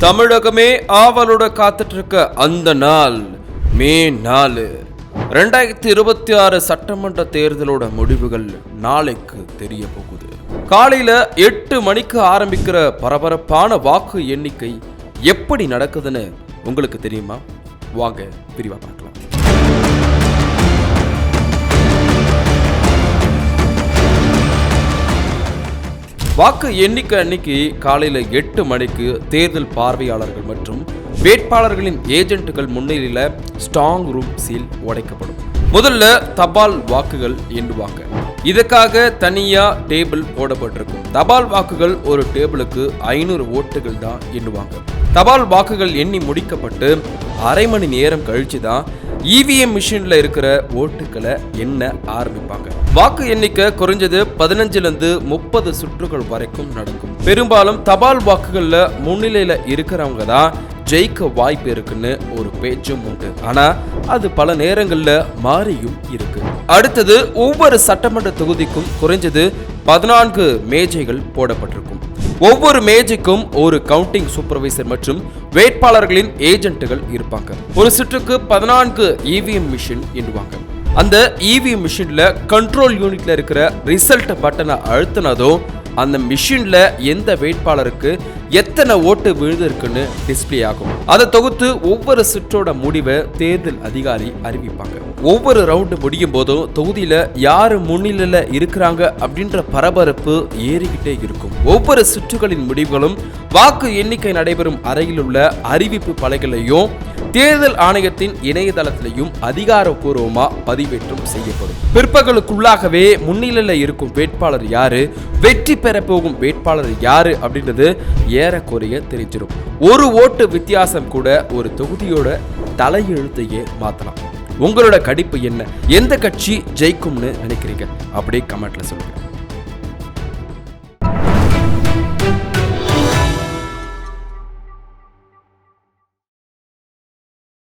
தமிழகமே ஆவலோட காத்துட்டு இருக்க அந்த நாள் மே 4 2026 சட்டமன்ற தேர்தலோட முடிவுகள் நாளைக்கு தெரிய போகுது. காலையில 8 மணிக்கு ஆரம்பிக்கிற பரபரப்பான வாக்கு எண்ணிக்கை எப்படி நடக்குதுன்னு உங்களுக்கு தெரியுமா? வாங்க விரிவா பார்க்கலாம். வாக்கு எண்ணிக்கை அன்னைக்கு காலையில 8 மணிக்கு தேர்தல் பார்வையாளர்கள் மற்றும் வேட்பாளர்களின் ஏஜென்ட்டுகள் முன்னிலையில ஸ்ட்ராங் ரூம் சீல் உடைக்கப்படும். முதல்ல தபால் வாக்குகள் எண்ணுவாங்க. இதுக்காக தனியா டேபிள் போடப்பட்டிருக்கும். தபால் வாக்குகள் ஒரு டேபிளுக்கு 500 ஓட்டுகள் தான் எண்ணுவாங்க. தபால் வாக்குகள் எண்ணி முடிக்கப்பட்டு அரை மணி நேரம் கழிச்சு தான் இவிஎம் மிஷின்ல இருக்கிற ஓட்டுகளை எண்ண ஆரம்பிப்பாங்க. வாக்கு எண்ணிக்கை குறைஞ்சது 15 30 சுற்றுகள் வரைக்கும் நடக்கும். பெரும்பாலும் தபால் வாக்குகள்ல முன்னிலையில இருக்கிறவங்க தான் ஜெயிக்க வாய்ப்பு இருக்குன்னு ஒரு பேச்சும் உண்டு. ஆனா அது பல நேரங்கள்ல மாறியும் இருக்கு. அடுத்தது ஒவ்வொரு சட்டமன்ற தொகுதிக்கும் குறைஞ்சது 14 மேஜைகள் போடப்பட்டிருக்கும். ஒவ்வொரு மேஜைக்கும் ஒரு கவுண்டிங் சூப்பர்வைசர் மற்றும் வேட்பாளர்களின் ஏஜென்ட்டுகள் இருப்பாங்க. ஒரு சுற்றுக்கு 14 இவிஎம் மிஷின் எண்ணுவாங்க. அந்த இவிஎம் மிஷின்ல கண்ட்ரோல் யூனிட்ல இருக்கிற ரிசல்ட் பட்டனை அழுத்தினதோ அந்த மிஷின்ல எந்த வேட்பாளருக்கு எத்தனை ஓட்டு விழுந்திருக்குன்னு டிஸ்பிளே ஆகும். அதை தொகுத்து ஒவ்வொரு சுற்றோட முடிவை தேர்தல் அதிகாரி அறிவிப்பாங்க. ஒவ்வொரு ரவுண்டு முடியும் போதும் தொகுதியில யாரு முன்னிலையில இருக்கிறாங்க அப்படின்ற பரபரப்பு ஏறிக்கிட்டே இருக்கும். ஒவ்வொரு சுற்றுகளின் முடிவுகளும் வாக்கு எண்ணிக்கை நடைபெறும் அறையில் உள்ள அறிவிப்பு பலகைகளையும் தேர்தல் ஆணையத்தின் இணையதளத்திலையும் அதிகாரப்பூர்வமா பதிவேற்றம் செய்யப்படும். பிற்பகலுக்குள்ளாகவே முன்னிலையில இருக்கும் வேட்பாளர் யாரு, வெற்றி பெற போகும் வேட்பாளர் யாரு அப்படின்றது ஏறக்குறைய தெரிஞ்சிடும். ஒரு ஓட்டு வித்தியாசம் கூட ஒரு தொகுதியோட தலையெழுத்தையே மாத்தலாம். உங்களோட கணிப்பு என்ன? எந்த கட்சி ஜெயிக்கும்னு நினைக்கிறீங்க? அப்படியே கமெண்ட்ல சொல்லுங்க.